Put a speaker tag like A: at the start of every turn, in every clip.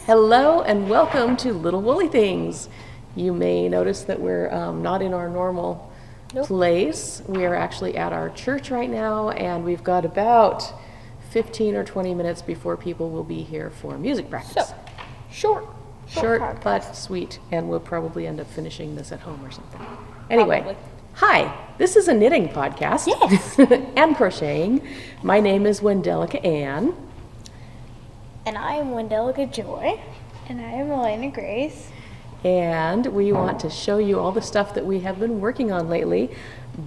A: Hello and welcome to Little Woolly Things. You may notice that we're not in our normal place. We are actually at our church right now, and we've got about 15 or 20 minutes before people will be here for music practice.
B: So, short
A: but sweet, and we'll probably end up finishing this at home or something. Anyway,
B: Probably.
A: Hi, this is a knitting podcast.
B: Yes.
A: And crocheting. My name is Wendelica Ann.
B: And I am Wendelica Joy. And I am Elena Grace.
A: And we want to show you all the stuff that we have been working on lately.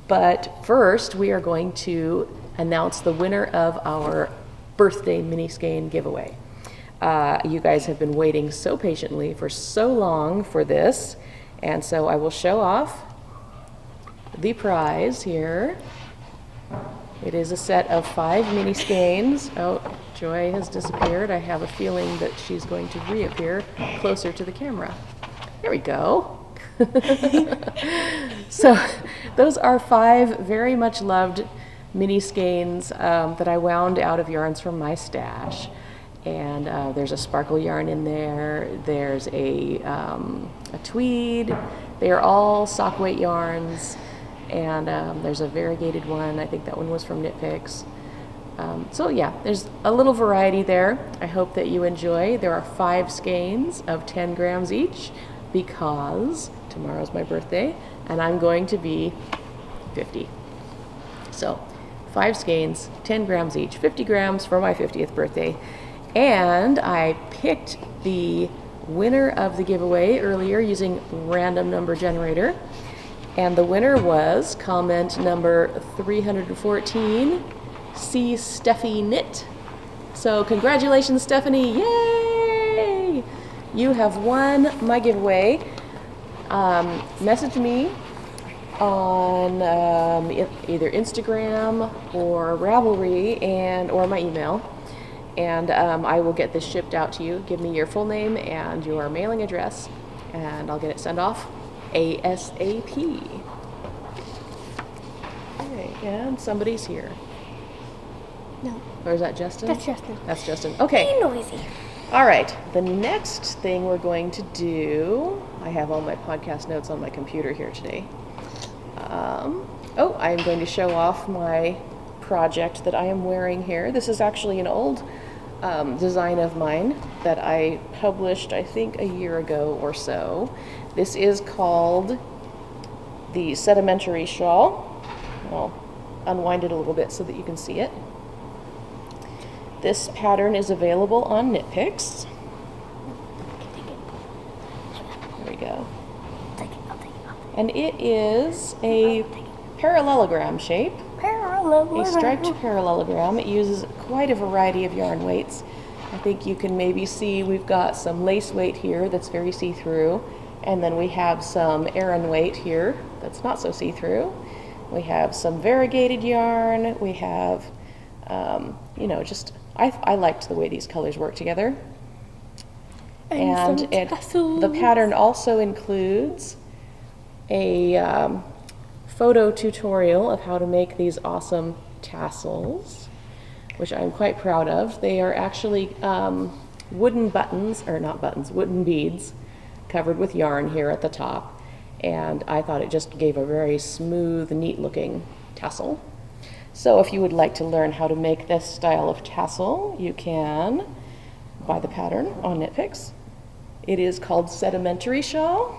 A: But first, we are going to announce the winner of our birthday Miniskein giveaway. You guys have been waiting so patiently for so long for this. And so I will show off the prize here. It is a set of 5 Miniskeins. Oh, Joy has disappeared. I have a feeling that she's going to reappear closer to the camera. There we go. So those are 5 very much loved Miniskeins that I wound out of yarns from my stash. And there's a sparkle yarn in there. There's a tweed. They are all sock weight yarns. And there's a variegated one. I think that one was from Knit Picks. So yeah, there's a little variety there. I hope that you enjoy. There are 5 skeins of 10 grams each because tomorrow's my birthday and I'm going to be 50. So 5 skeins, 10 grams each, 50 grams for my 50th birthday. And I picked the winner of the giveaway earlier using random number generator. And the winner was comment number 314, C. Steffi Knit. So congratulations, Stephanie, yay! You have won my giveaway. Message me on either Instagram or Ravelry or my email. And I will get this shipped out to you. Give me your full name and your mailing address, and I'll get it sent off ASAP. Okay, and somebody's here.
B: No.
A: Or is that Justin?
B: That's Justin.
A: That's Justin. Okay.
B: Be noisy.
A: All right. The next thing we're going to do, I have all my podcast notes on my computer here today. I'm going to show off my project that I am wearing here. This is actually an old design of mine that I published, I think, a year ago or so. This is called the Sedimentary Shawl. I'll unwind it a little bit so that you can see it. This pattern is available on Knit Picks. There we go. And it is a parallelogram shape. A striped parallelogram. It uses quite a variety of yarn weights. I think you can maybe see we've got some lace weight here that's very see-through, and then we have some Aran weight here that's not so see-through. We have some variegated yarn. We have, I liked the way these colors work together. And the pattern also includes a photo tutorial of how to make these awesome tassels, which I'm quite proud of. They are actually wooden beads covered with yarn here at the top, and I thought it just gave a very smooth, neat looking tassel. So if you would like to learn how to make this style of tassel, you can buy the pattern on Knit Picks. It is called Sedimentary Shawl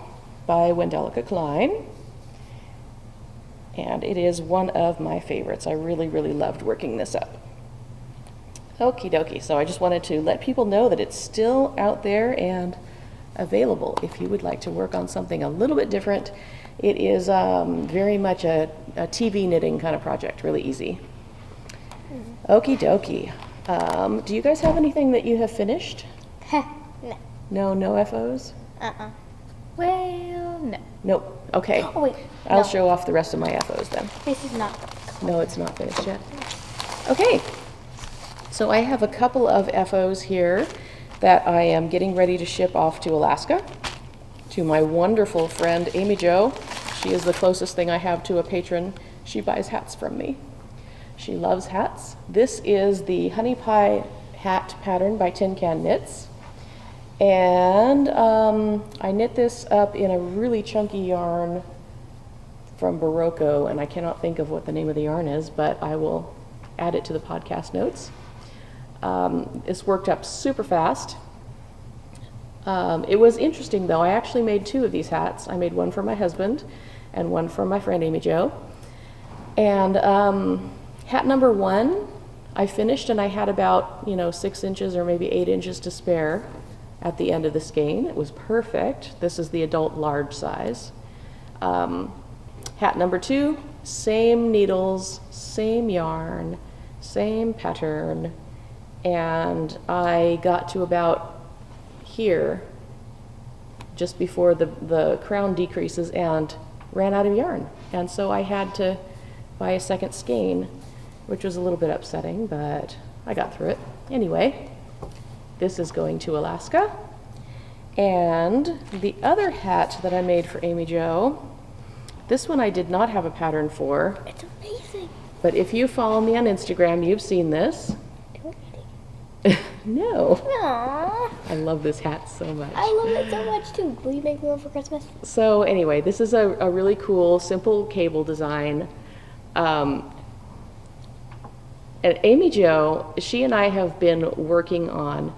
A: by Wendelica Klein. And it is one of my favorites. I really, really loved working this up. Okie dokie. So I just wanted to let people know that it's still out there and available if you would like to work on something a little bit different. It is very much a TV knitting kind of project, really easy. Okie dokie. Do you guys have anything that you have finished?
B: No.
A: No FOs?
B: Well, no.
A: Nope. Okay.
B: Oh, wait.
A: I'll show off the rest of my FOs then.
B: This is not.
A: No, it's not finished yet. Okay. So I have a couple of FOs here that I am getting ready to ship off to Alaska to my wonderful friend Amy Jo. She is the closest thing I have to a patron. She buys hats from me. She loves hats. This is the Honey Pie hat pattern by Tin Can Knits. And I knit this up in a really chunky yarn from Barocco, and I cannot think of what the name of the yarn is, but I will add it to the podcast notes. It's worked up super fast. It was interesting though, I actually made 2 of these hats. I made one for my husband and one for my friend Amy Jo. And hat number 1, I finished and I had about 6 inches or maybe 8 inches to spare at the end of the skein. It was perfect. This is the adult large size. Hat number 2, same needles, same yarn, same pattern, and I got to about here just before the crown decreases and ran out of yarn, and so I had to buy a second skein, which was a little bit upsetting, but I got through it. Anyway, this is going to Alaska, and the other hat that I made for Amy Jo, this one I did not have a pattern for.
B: It's amazing.
A: But if you follow me on Instagram, you've seen this. No.
B: Aww.
A: I love this hat so much.
B: I love it so much too. Will you make me one for Christmas?
A: So anyway, this is a really cool, simple cable design. And Amy Jo, she and I have been working on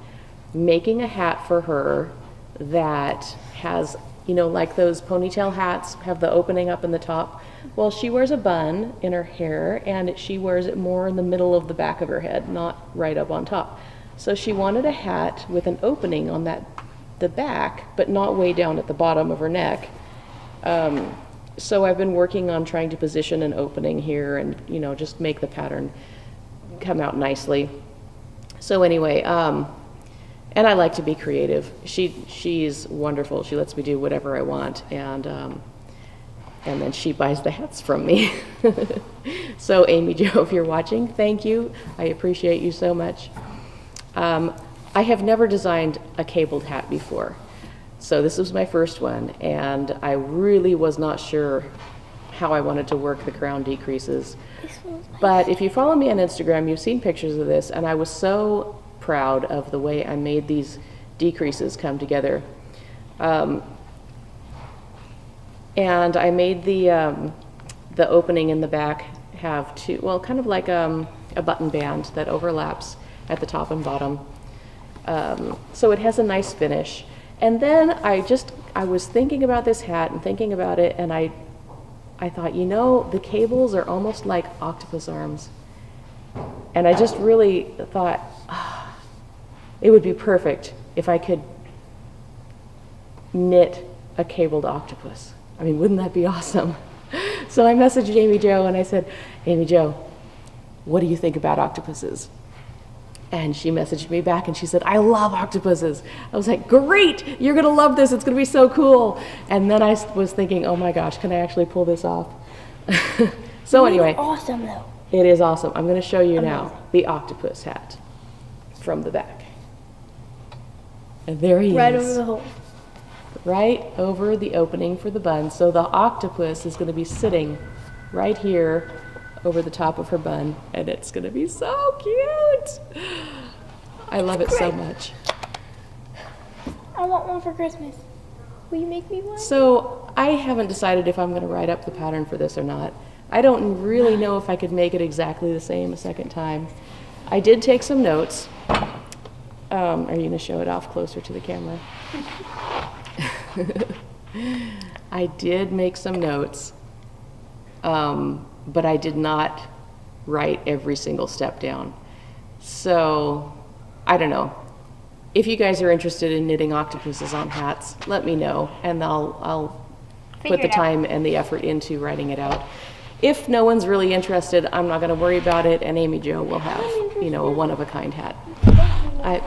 A: making a hat for her that has, like those ponytail hats have the opening up in the top. Well, she wears a bun in her hair, and she wears it more in the middle of the back of her head, not right up on top. So she wanted a hat with an opening on the back, but not way down at the bottom of her neck. So I've been working on trying to position an opening here and, just make the pattern come out nicely. So anyway, and I like to be creative. She's wonderful. She lets me do whatever I want, and then she buys the hats from me. So Amy Jo, if you're watching, thank you. I appreciate you so much. I have never designed a cabled hat before, so this was my first one, and I really was not sure how I wanted to work the crown decreases. But if you follow me on Instagram, you've seen pictures of this, and I was so proud of the way I made these decreases come together. And I made the opening in the back have kind of like a button band that overlaps at the top and bottom. So it has a nice finish. And then I was thinking about this hat and thinking about it, and I thought, the cables are almost like octopus arms. And I just really thought, it would be perfect if I could knit a cabled octopus. I mean, wouldn't that be awesome? So I messaged Amy Jo and I said, Amy Jo, what do you think about octopuses? And she messaged me back and she said, I love octopuses. I was like, great, you're gonna love this, it's gonna be so cool. And then I was thinking, oh my gosh, can I actually pull this off? So anyway.
B: Awesome though.
A: It is awesome. I'm gonna show you now the octopus hat from the back. And there he is.
B: Right over the hole.
A: Right over the opening for the bun. So the octopus is gonna be sitting right here over the top of her bun, and it's gonna be so cute. I love it so much.
B: I want one for Christmas. Will you make me one?
A: So I haven't decided if I'm gonna write up the pattern for this or not. I don't really know if I could make it exactly the same a second time. I did take some notes. Are you gonna show it off closer to the camera? I did make some notes. But I did not write every single step down. So, I don't know. If you guys are interested in knitting octopuses on hats, let me know, and I'll put the time and the effort into writing it out. If no one's really interested, I'm not gonna worry about it, and Amy Jo will have, a one-of-a-kind hat. I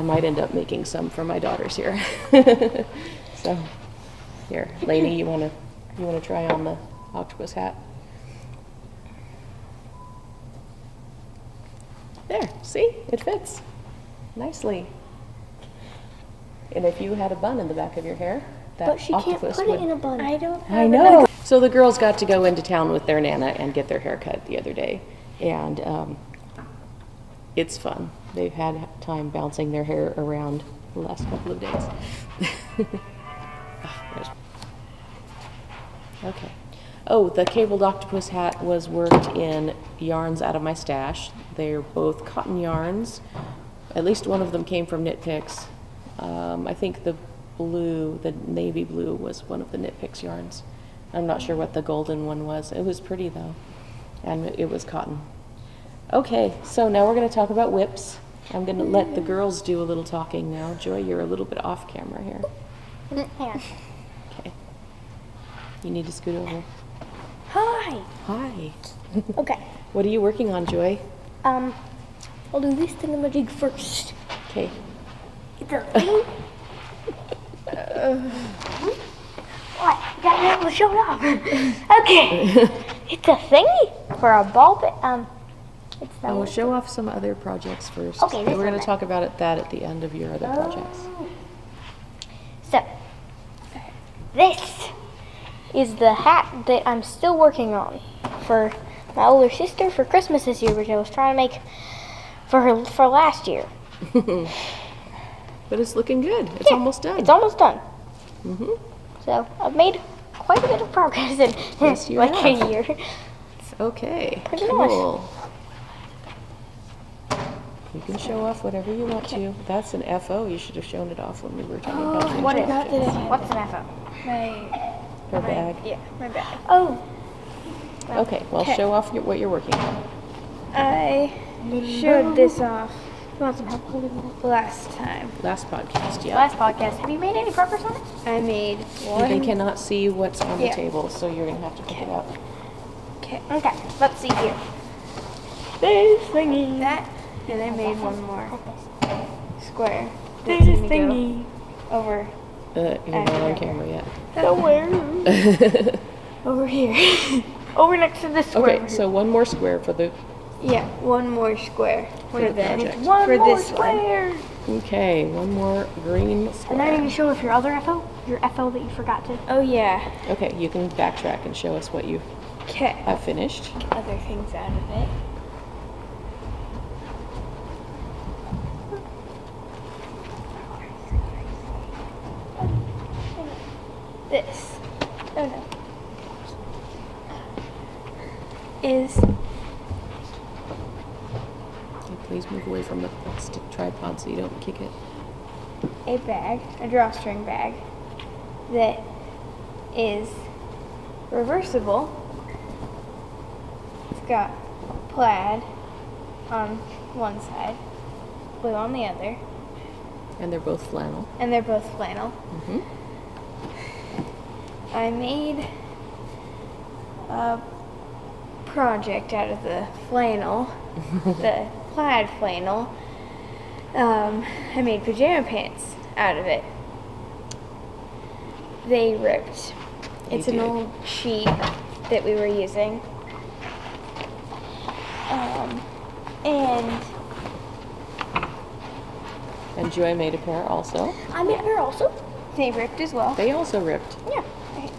A: might end up making some for my daughters here. So, here, Lainey, you wanna try on the octopus hat? There, see? It fits nicely. And if you had a bun in the back of your hair, that
B: but she can't
A: octopus
B: put
A: would...
B: it in a bun. I don't have
A: I know. So the girls got to go into town with their Nana and get their hair cut the other day. And it's fun. They've had time bouncing their hair around the last couple of days. Okay. Oh, the cabled octopus hat was worked in yarns out of my stash. They're both cotton yarns. At least one of them came from Knit Picks. I think the navy blue was one of the Knit Picks yarns. I'm not sure what the golden one was. It was pretty though, and it was cotton. Okay, so now we're going to talk about whips. I'm going to let the girls do a little talking now. Joy, you're a little bit off camera here.
B: Hang on.
A: Okay. You need to scoot over.
B: Hi.
A: Hi.
B: Okay.
A: What are you working on, Joy?
B: I'll do this thingamajig first.
A: Okay.
B: It's a thing. What? You gotta be able to show it off. Okay. It's a thingy for a ball pit. It's that
A: Oh,
B: one.
A: show off some other projects first.
B: Okay, this
A: We're
B: one
A: going to
B: then.
A: talk about that at the end of your other projects.
B: So, this is the hat that I'm still working on for my older sister for Christmas this year, which I was trying to make for her for last year.
A: But it's looking good. It's almost done.
B: It's almost done.
A: Mm-hmm.
B: So I've made quite a bit of progress in
A: Yes, you
B: like
A: have.
B: a year.
A: Okay,
B: Pretty
A: cool. You can show off whatever you want to. That's an FO. You should have shown it off when we were talking about your
B: What is
A: instructions.
B: What's an FO?
A: Her bag.
B: Yeah, my bag. Oh,
A: Okay, well,
B: Okay.
A: show off what you're working on.
C: I showed this off last time.
A: Last podcast, yeah.
B: last podcast. Have you made any progress on it?
C: I made
A: They
C: one.
A: cannot see what's on the
C: Yeah.
A: table, so you're going to have to pick it up.
C: Okay.
B: Okay, let's see here.
C: This thingy. That. And I made one more square. This That's gonna go thingy.
B: Over.
A: You're not on camera yet.
C: Somewhere. Over here. Over next to this square.
A: Okay, so one more square for the...
C: Yeah, one more square for
A: the
C: the
A: project.
B: One
C: for
B: more
C: this
B: square.
A: Okay, one more green
B: And then
A: square.
B: you can show off your other FO, your FO that you forgot to.
C: one. Oh yeah.
A: Okay, you can backtrack and show us what you
C: Okay.
A: have finished.
C: Other things out of it. This. Oh no. Is
A: Okay, please move away from the tripod so you don't kick it.
C: a bag, a drawstring bag, that is reversible. It's got plaid on one side, blue on the other,
A: And they're both flannel.
C: and they're both flannel.
A: Mm-hmm.
C: I made a project out of the flannel, the plaid flannel. I made pajama pants out of it. They ripped.
A: They
C: It's an
A: did.
C: old sheet that we were using. And
A: And Joy made a pair also.
B: I made her also.
C: they ripped as well.
A: They also ripped.
B: Yeah.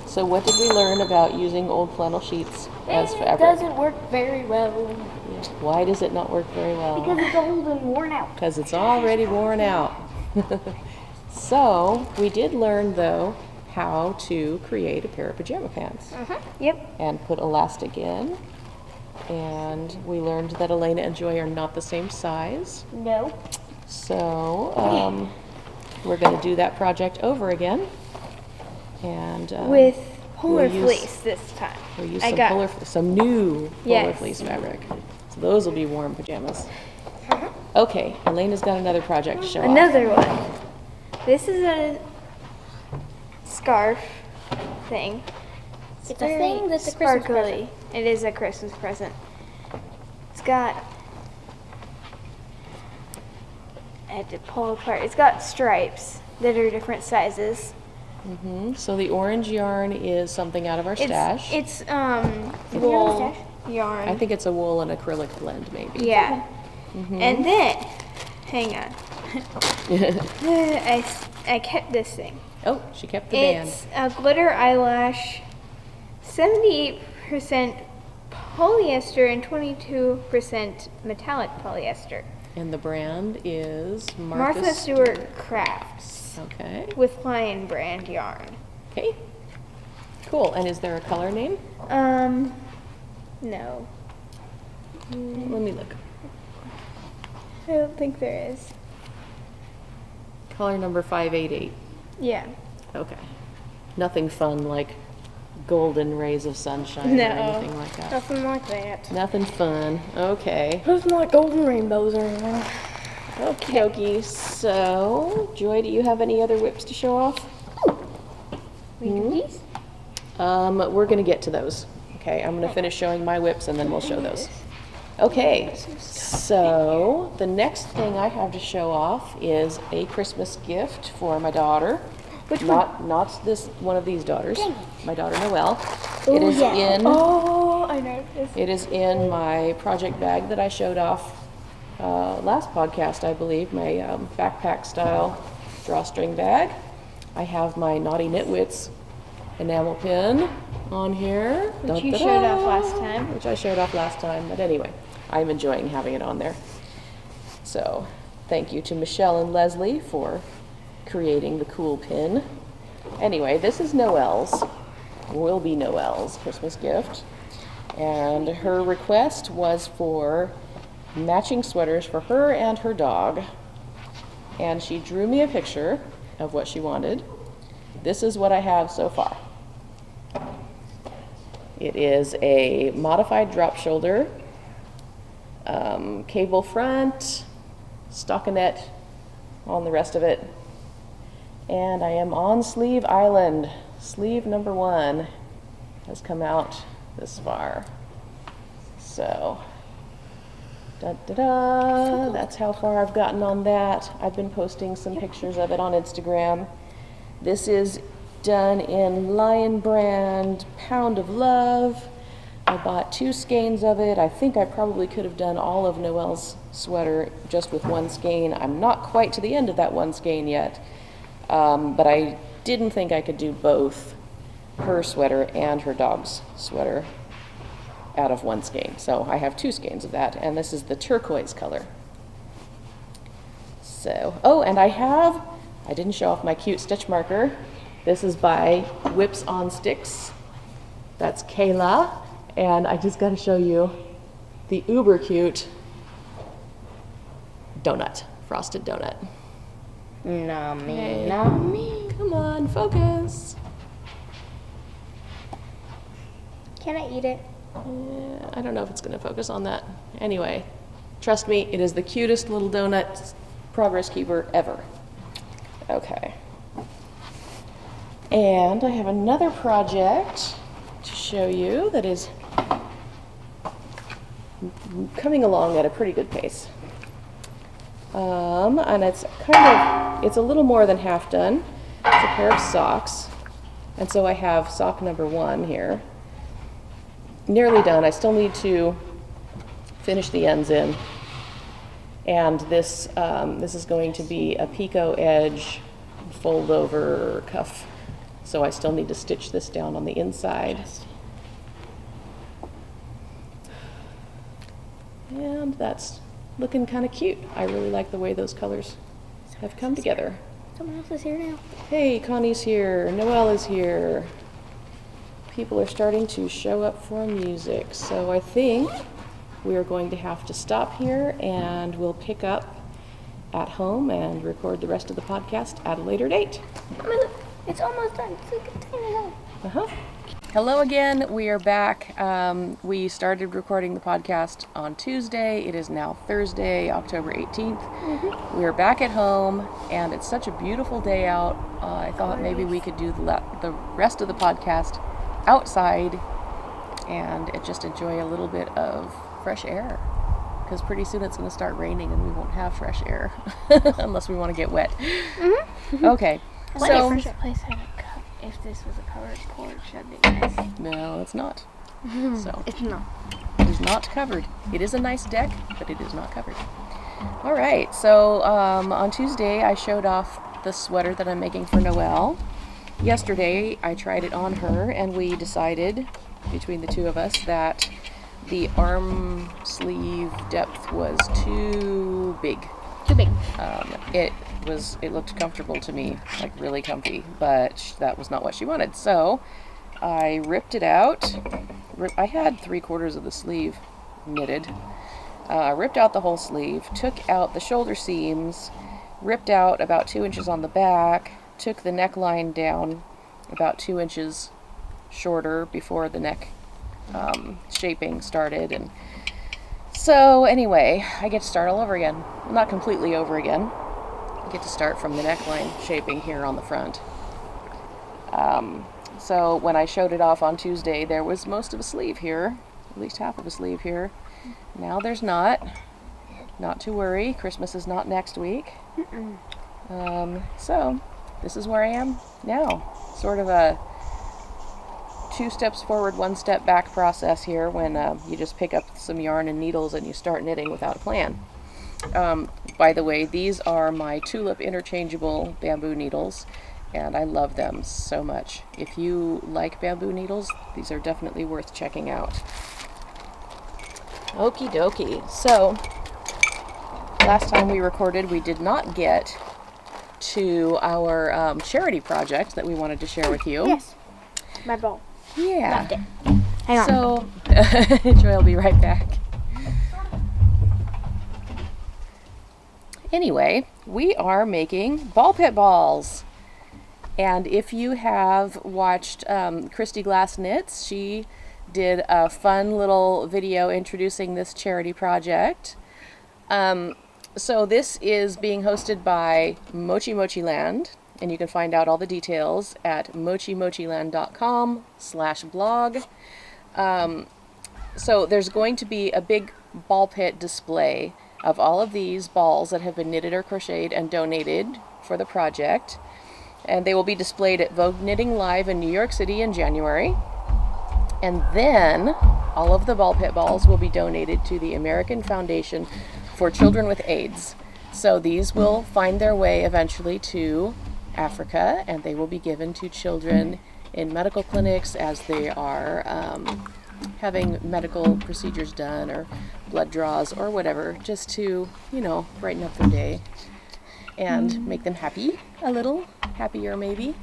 A: So what did we learn about using old flannel sheets as
B: It
A: fabric?
B: doesn't work very well
A: Yeah. Why does it not work very well?
B: because it's old and worn out.
A: Because it's already worn out. So we did learn though how to create a pair of pajama pants
C: Yep.
A: and put elastic in. And we learned that Elena and Joy are not the same size.
B: No.
A: So we're going to do that project over again. And
C: With polar
A: we'll use-
C: fleece this time.
A: We'll use
C: I
A: some
C: got
A: some new polar
C: Yes.
A: fleece fabric. So those will be warm pajamas. Okay, Elena's got another project to show off.
C: another one. This is a scarf thing.
B: It's a
C: very
B: thing that's a Christmas
C: sparkly. It is a Christmas present. It's got. I had to pull apart. It's got stripes that are different sizes.
A: So the orange yarn is something out of our stash.
C: It's
B: your
C: wool
B: stash?
C: yarn.
A: I think it's a wool and acrylic blend, maybe.
C: Yeah. And then, hang on. I kept this thing.
A: Oh, she kept the band.
C: It's a glitter eyelash, 78% polyester and 22% metallic polyester.
A: And the brand is
C: Martha Stewart Crafts
A: Okay.
C: with Lion brand yarn.
A: Okay. Cool. And is there a color name?
C: No.
A: Let me look.
C: I don't think there is.
A: Color number 588.
C: Yeah.
A: Okay. Nothing fun like golden rays of sunshine
C: No.
A: or anything like that.
C: Nothing like that.
A: Nothing fun. Okay.
C: Nothing like golden rainbows or anything.
A: Okie dokie. So, Joy, do you have any other whips to show off?
C: These?
A: We're gonna get to those. Okay, I'm gonna finish showing my whips and then we'll show those. Okay, so the next thing I have to show off is a Christmas gift for my daughter.
C: Which
A: Not this one of these daughters. My daughter Noelle.
C: Oh,
A: It is
C: yeah.
A: in.
C: Oh, I know this.
A: It is in my project bag that I showed off last podcast, I believe. My backpack style drawstring bag. I have my Naughty Knitwits enamel pin on here.
C: Which you
A: Dun-da-da.
C: showed off last time.
A: Which I showed off last time, but anyway, I'm enjoying having it on there. So, thank you to Michelle and Leslie for creating the cool pin. Anyway, this is Noelle's, will be Noelle's Christmas gift. And her request was for matching sweaters for her and her dog. And she drew me a picture of what she wanted. This is what I have so far. It is a modified drop shoulder, cable front, stockinette on the rest of it. And I am on Sleeve Island. Sleeve number 1 has come out this far. So, da-da-da, that's how far I've gotten on that. I've been posting some pictures of it on Instagram. This is done in Lion brand Pound of Love. I bought 2 skeins of it. I think I probably could have done all of Noelle's sweater just with 1 skein. I'm not quite to the end of that 1 skein yet, but I didn't think I could do both her sweater and her dog's sweater out of 1 skein. So I have 2 skeins of that, and this is the turquoise color. So, oh, and I didn't show off my cute stitch marker. This is by Whips on Sticks. That's Kayla. And I just got to show you the uber cute donut, frosted donut.
B: Nummy,
A: Come on, focus.
C: Can I eat it?
A: Yeah, I don't know if it's going to focus on that. Anyway, trust me, it is the cutest little donut progress keeper ever. Okay. And I have another project to show you that is coming along at a pretty good pace. And it's a little more than half done. It's a pair of socks. And so I have sock number 1 here. Nearly done. I still need to finish the ends in. And this is going to be a picot edge fold over cuff. So I still need to stitch this down on the inside. And that's looking kind of cute. I really like the way those colors have come together.
B: Someone else is here now.
A: Hey, Connie's here. Noelle is here. People are starting to show up for music. So I think we are going to have to stop here and we'll pick up at home and record the rest of the podcast at a later date.
B: It's almost done. It's like a tiny little.
A: Hello again. We are back. We started recording the podcast on Tuesday. It is now Thursday, October 18th. We are back at home, and it's such a beautiful day out. I thought maybe we could do the rest of the podcast outside and just enjoy a little bit of fresh air. Because pretty soon it's going to start raining and we won't have fresh air unless we want to get wet. Okay. So,
C: If this was a covered porch, that'd be nice.
A: no, it's not. So
C: It's not.
A: it is not covered. It is a nice deck, but it is not covered. All right. So on Tuesday, I showed off the sweater that I'm making for Noelle. Yesterday, I tried it on her, and we decided between the two of us that the arm sleeve depth was too big.
B: Too big.
A: It looked comfortable to me, like really comfy, but that was not what she wanted. So I ripped it out. I had 3/4 of the sleeve knitted. Ripped out the whole sleeve, took out the shoulder seams, ripped out about 2 inches on the back, took the neckline down about 2 inches shorter before the neck shaping started, and so anyway, I get to start all over again. Well, not completely over again. I get to start from the neckline shaping here on the front. So when I showed it off on Tuesday, there was most of a sleeve here, at least half of a sleeve here. Now there's not. Not to worry, Christmas is not next week. So this is where I am now. Sort of a 2 steps forward, 1 step back process here when you just pick up some yarn and needles and you start knitting without a plan. By the way, these are my tulip interchangeable bamboo needles, and I love them so much. If you like bamboo needles, these are definitely worth checking out. Okie dokie. So, last time we recorded, we did not get to our charity project that we wanted to share with you.
B: Yes. My ball.
A: Yeah.
B: Left it. Hang on.
A: So, Joy will be right back. Anyway, we are making ball pit balls. And if you have watched Christy Glass Knits, she did a fun little video introducing this charity project. So this is being hosted by Mochi Mochi Land, and you can find out all the details at mochimochiland.com/blog. So there's going to be a big ball pit display of all of these balls that have been knitted or crocheted and donated for the project. And they will be displayed at Vogue Knitting Live in New York City in January. And then all of the ball pit balls will be donated to the American Foundation for Children with AIDS. So these will find their way eventually to Africa, and they will be given to children in medical clinics as they are having medical procedures done or blood draws or whatever, just to, brighten up their day and make them happy, a little happier maybe.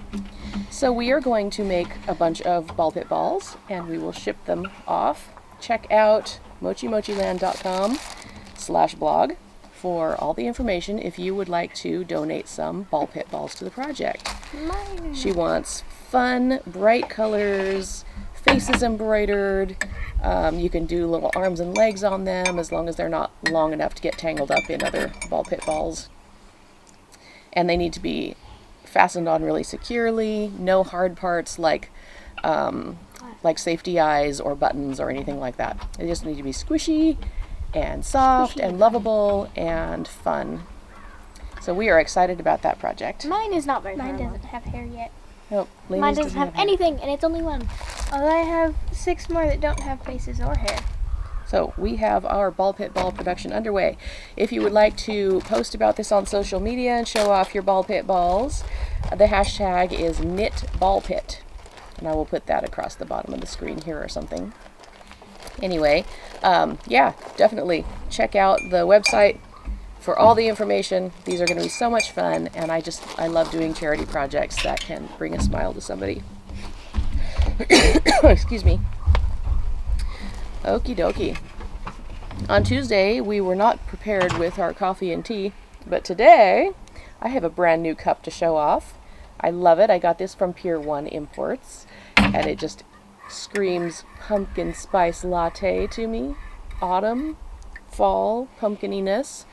A: So we are going to make a bunch of ball pit balls and we will ship them off. Check out mochimochiland.com/blog for all the information if you would like to donate some ball pit balls to the project. She wants fun, bright colors, faces embroidered. You can do little arms and legs on them as long as they're not long enough to get tangled up in other ball pit balls. And they need to be fastened on really securely. No hard parts like safety eyes or buttons or anything like that. They just need to be squishy and soft and lovable and fun. So we are excited about that project.
B: Mine is not very Mine doesn't have hair yet.
A: Nope.
B: Mine doesn't have anything, and it's only one.
C: Oh, I have 6 more that don't have faces or hair.
A: So we have our ball pit ball production underway. If you would like to post about this on social media and show off your ball pit balls, the hashtag is knitballpit. And I will put that across the bottom of the screen here or something. Anyway, definitely check out the website for all the information. These are going to be so much fun, and I love doing charity projects that can bring a smile to somebody. Excuse me. Okie dokie. On Tuesday, we were not prepared with our coffee and tea, but today I have a brand new cup to show off. I love it. I got this from Pier 1 Imports, and it just screams pumpkin spice latte to me. Autumn, fall, pumpkininess.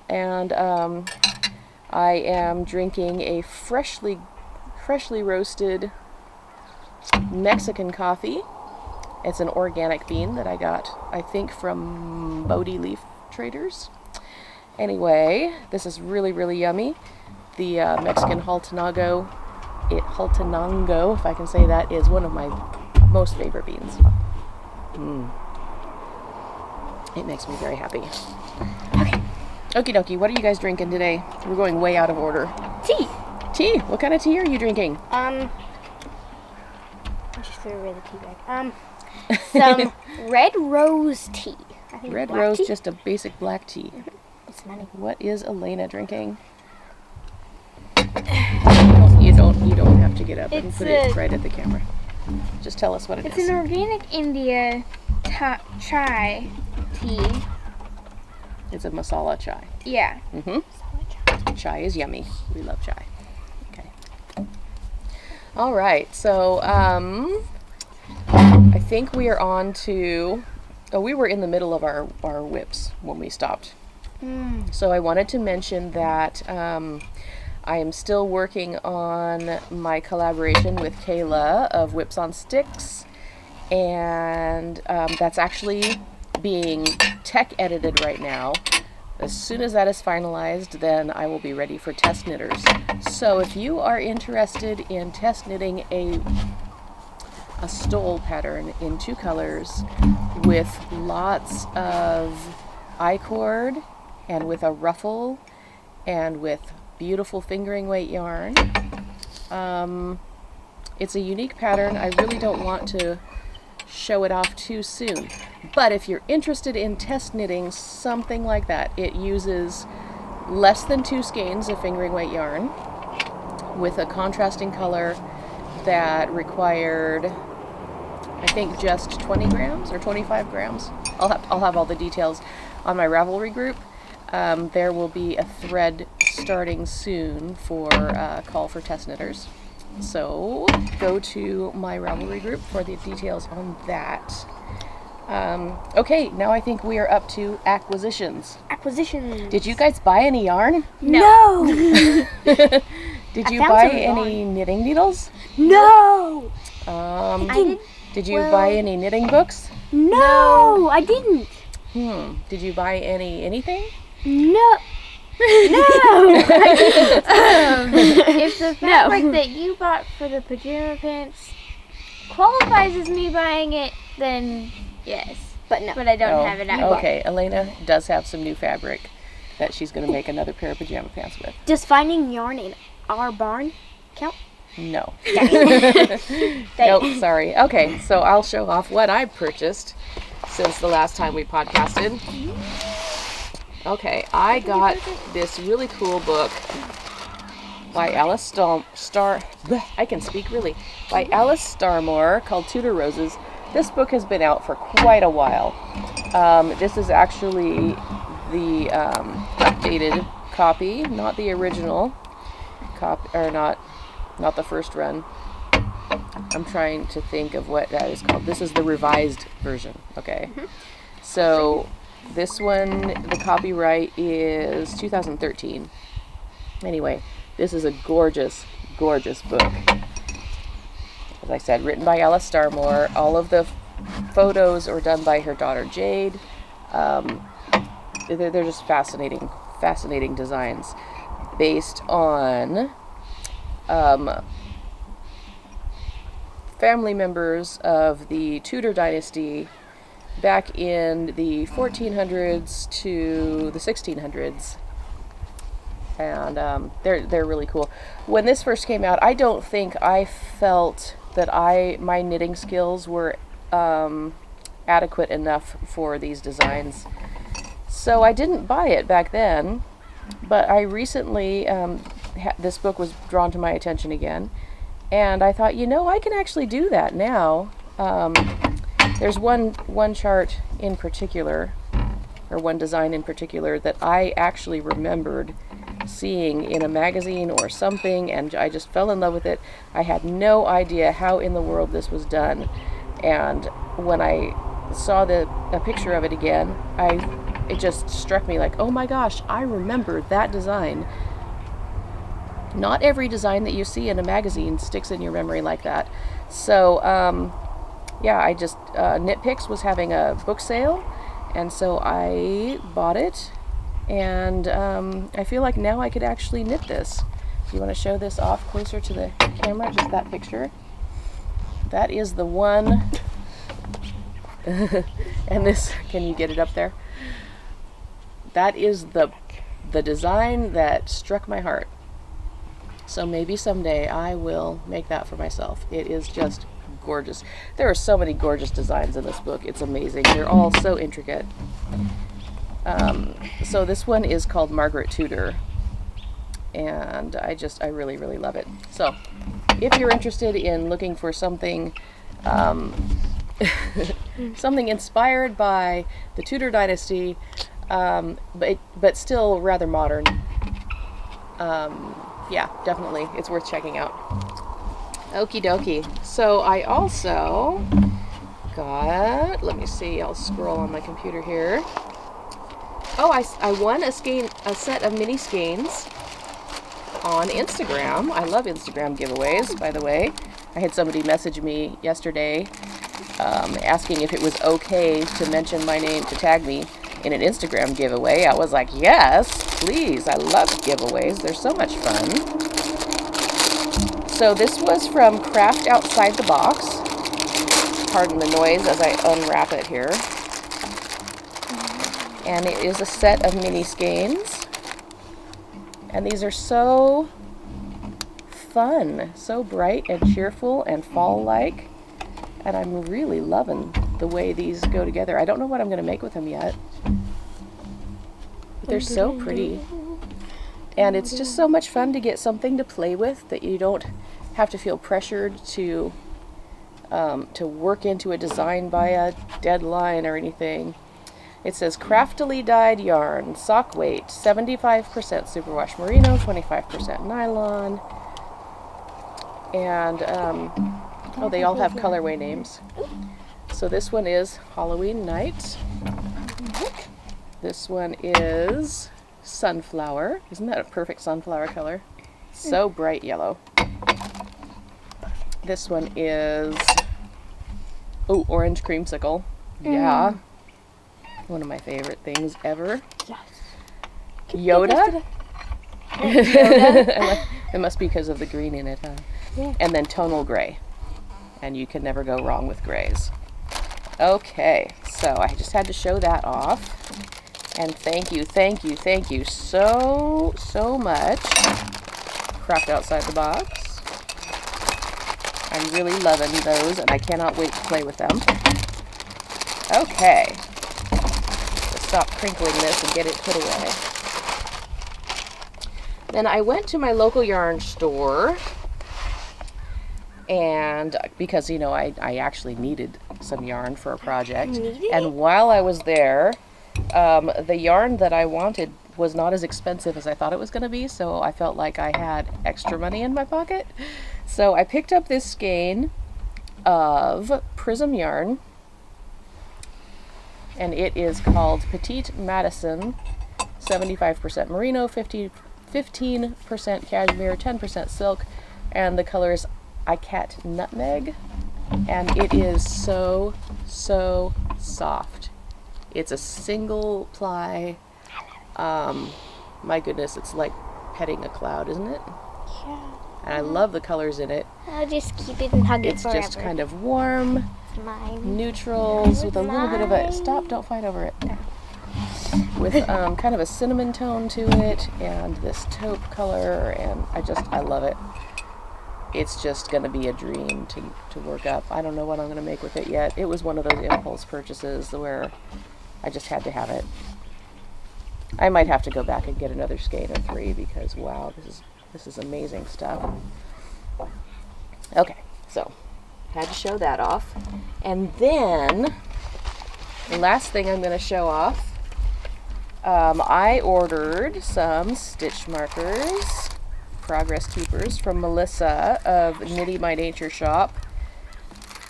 A: And I am drinking a freshly roasted Mexican coffee. It's an organic bean that I got, I think, from Bodie Leaf Traders. Anyway, this is really, really yummy. The Mexican Jaltenango, if I can say that, is one of my most favorite beans. It makes me very happy. Okay. Okie dokie, what are you guys drinking today? We're going way out of order.
B: Tea.
A: Tea? What kind of tea are you drinking?
B: I just threw away the tea bag. some red rose tea. I think
A: Red
B: black
A: rose,
B: tea.
A: just a basic black tea.
B: It's money.
A: What is Elena drinking? You don't have to get up and
C: It's
A: put it
C: a-
A: right at the camera. Just tell us what it
C: It's
A: is.
C: an organic India chai tea.
A: It's a masala chai.
C: Yeah.
A: Chai is yummy. We love chai. Okay. All right. So I think we are on to. Oh, we were in the middle of our whips when we stopped. So I wanted to mention that I am still working on my collaboration with Kayla of Whips on Sticks, and that's actually being tech edited right now. As soon as that is finalized, then I will be ready for test knitters. So if you are interested in test knitting a stole pattern in 2 colors with lots of I-cord and with a ruffle and with beautiful fingering weight yarn, it's a unique pattern. I really don't want to show it off too soon. But if you're interested in test knitting something like that, it uses less than 2 skeins of fingering weight yarn with a contrasting color that required, I think, just 20 grams or 25 grams. I'll have all the details on my Ravelry group. There will be a thread starting soon for call for test knitters. So go to my Ravelry group for the details on that. Okay, now I think we are up to acquisitions.
B: Acquisition.
A: Did you guys buy any yarn?
B: No.
A: Did you
B: found
A: buy
B: some
A: any knitting needles?
B: No.
A: Did you buy any knitting books?
B: No, I didn't.
A: Did you buy anything?
B: No.
C: If the fabric that you bought for the pajama pants qualifies as me buying it, then yes.
B: But no.
C: But I don't have it out.
A: Okay, Elena does have some new fabric that she's going to make another pair of pajama pants with.
B: Does finding yarn in our barn count?
A: No. Nope, sorry. Okay, so I'll show off what I purchased since the last time we podcasted. Okay, I got this really cool book by Alice by Alice Starmore called Tudor Roses. This book has been out for quite a while. This is actually the updated copy, not the original copy, or not the first run. I'm trying to think of what that is called. This is the revised version. Okay, so this one, the copyright is 2013. Anyway, this is a gorgeous, gorgeous book. As I said, written by Alice Starmore. All of the photos are done by her daughter Jade. They're just fascinating designs based on family members of the Tudor dynasty back in the 1400s to the 1600s, and they're really cool. When this first came out, I don't think I felt that my knitting skills were adequate enough for these designs, so I didn't buy it back then. But I recently, this book was drawn to my attention again, and I thought, I can actually do that now. There's one chart in particular, or one design in particular, that I actually remembered seeing in a magazine or something, and I just fell in love with it. I had no idea how in the world this was done, and when I saw a picture of it again, it just struck me like, oh my gosh, I remember that design. Not every design that you see in a magazine sticks in your memory like that. So I just Knit Picks was having a book sale, and so I bought it, and I feel like now I could actually knit this. Do you want to show this off closer to the camera? Just that picture. That is the one. And this, can you get it up there? That is the design that struck my heart. So maybe someday I will make that for myself. It is just gorgeous. There are so many gorgeous designs in this book. It's amazing. They're all so intricate. So this one is called Margaret Tudor, and I really, really love it. So if you're interested in looking for something something inspired by the Tudor dynasty, but still rather modern, yeah, definitely, it's worth checking out. Okie dokie. So I also got, let me see, I'll scroll on my computer here. Oh, I won a set of Miniskeins on Instagram. I love Instagram giveaways, by the way. I had somebody message me yesterday asking if it was okay to mention my name, to tag me in an Instagram giveaway. I was like, yes, please. I love giveaways. They're so much fun. So this was from Craft Outside the Box. Pardon the noise as I unwrap it here. And it is a set of Miniskeins. And these are so fun, so bright and cheerful and fall-like. And I'm really loving the way these go together. I don't know what I'm going to make with them yet. But they're so pretty. And it's just so much fun to get something to play with that you don't have to feel pressured to work into a design by a deadline or anything. It says craftily dyed yarn, sock weight, 75% superwash merino, 25% nylon. And, oh, they all have colorway names. So this one is Halloween Night. This one is Sunflower. Isn't that a perfect sunflower color? So bright yellow. This one is, oh, Orange Creamsicle. Yeah. One of my favorite things ever.
B: Yes.
A: Yoda. Yoda. It must be because of the green in it, huh?
B: Yeah.
A: And then tonal gray. And you can never go wrong with grays. Okay, so I just had to show that off. And thank you so much. Craft Outside the Box. I'm really loving those, and I cannot wait to play with them. Okay. Let's stop crinkling this and get it put away. Then I went to my local yarn store, and because, you know, I actually needed some yarn for a project. And while I was there, the yarn that I wanted was not as expensive as I thought it was going to be, so I felt like I had extra money in my pocket. So I picked up this skein of Prism yarn, and it is called Petite Madison, 75% merino, 15% cashmere, 10% silk, and the color is Icat Nutmeg, and it is so soft. It's a single ply. My goodness, it's like petting a cloud, isn't it?
B: Yeah.
A: And I love the colors in it.
B: I'll just keep it and hug it
A: It's
B: forever.
A: just kind of warm,
B: It's mine.
A: neutrals with a little bit of a, stop, don't fight over it. With kind of a cinnamon tone to it, and this taupe color, and I love it. It's just going to be a dream to work up. I don't know what I'm going to make with it yet. It was one of those impulse purchases where I just had to have it. I might have to go back and get another skein or 3 because, wow, this is amazing stuff. Okay, so had to show that off. And then the last thing I'm going to show off, I ordered some stitch markers, progress keepers, from Melissa of Knitty My Nature Shop.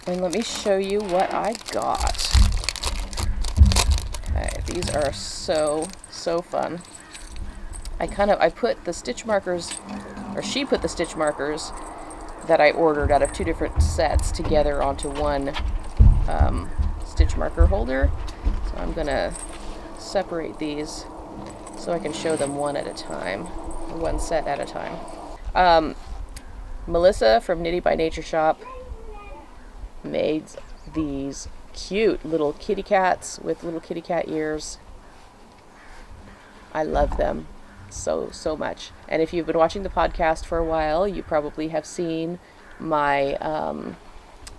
A: And let me show you what I got. Okay, these are so fun. I put the stitch markers, or she put the stitch markers that I ordered out of 2 different sets together onto one stitch marker holder. So I'm gonna separate these so I can show them one at a time, or one set at a time. Melissa from Knitty by Nature Shop made these cute little kitty cats with little kitty cat ears. I love them so much. And if you've been watching the podcast for a while, you probably have seen my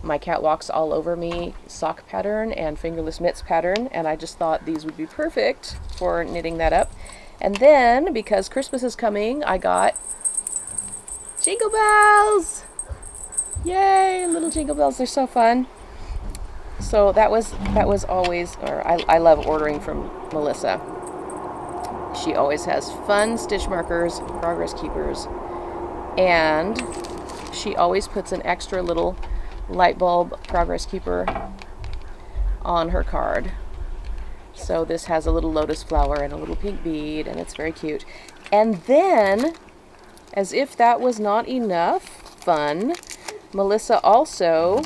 A: my cat walks all over me sock pattern and fingerless mitts pattern, and I just thought these would be perfect for knitting that up. And then, because Christmas is coming, I got jingle bells! Yay, little jingle bells, they're so fun. So that was always, or I love ordering from Melissa. She always has fun stitch markers, progress keepers, and she always puts an extra little light bulb progress keeper on her card. So this has a little lotus flower and a little pink bead, and it's very cute. And then, as if that was not enough fun, Melissa also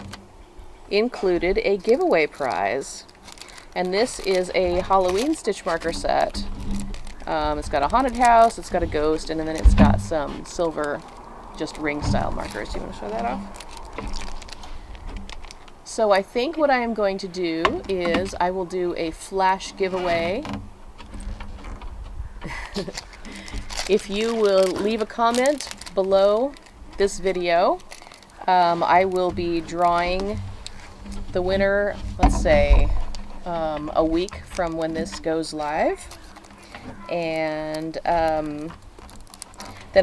A: included a giveaway prize. And this is a Halloween stitch marker set. It's got a haunted house, it's got a ghost, and then it's got some silver, just ring style markers. Do you want to show that off? So I think what I am going to do is I will do a flash giveaway. If you will leave a comment below this video, I will be drawing the winner, let's say, a week from when this goes live. And then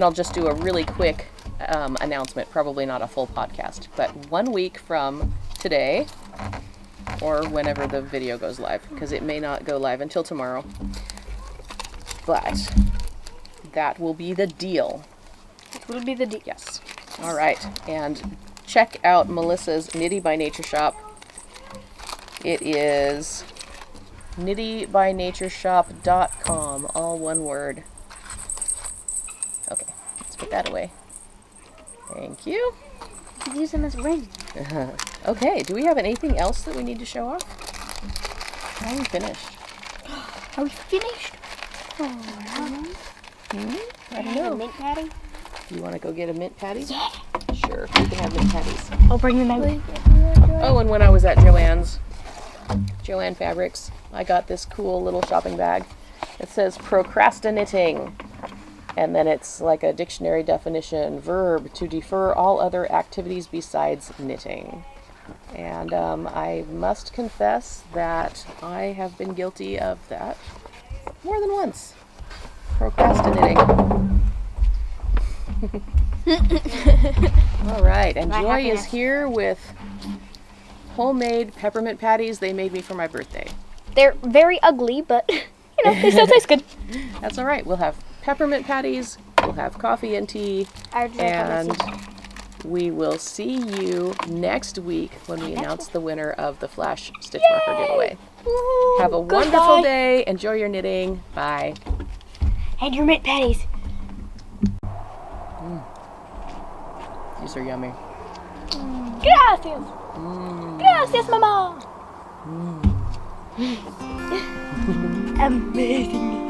A: I'll just do a really quick announcement, probably not a full podcast, but 1 week from today, or whenever the video goes live, because it may not go live until tomorrow, but that will be the deal.
B: It will be the deal.
A: Yes. All right, and check out Melissa's Knitty by Nature shop. It is knittybynatureshop.com, all one word. Okay, let's put that away. Thank you.
B: You could use them as rings.
A: Okay, do we have anything else that we need to show off? Are we finished?
B: Are we finished?
A: I don't know.
B: Mint patty?
A: You want to go get a mint patty?
B: Yeah.
A: Sure, you can have mint patties.
B: I'll bring them out.
A: Oh, and when I was at JoAnn's, JoAnn Fabrics, I got this cool little shopping bag. It says procrastinating, and then it's like a dictionary definition: verb to defer all other activities besides knitting. And I must confess that I have been guilty of that more than once. Procrastinating. All right, and
B: My
A: Joy
B: happiness.
A: is here with homemade peppermint patties they made me for my birthday.
B: They're very ugly, but they still taste good.
A: That's all right. We'll have peppermint patties, we'll have coffee and tea, and we will see you next week when we announce the winner of the Flash Stitch Marker giveaway.
B: Woo,
A: Have a wonderful
B: goodbye.
A: day. Enjoy your knitting. Bye.
B: And your mint patties.
A: These are yummy.
B: Gracias. Gracias, mamá. Amazing.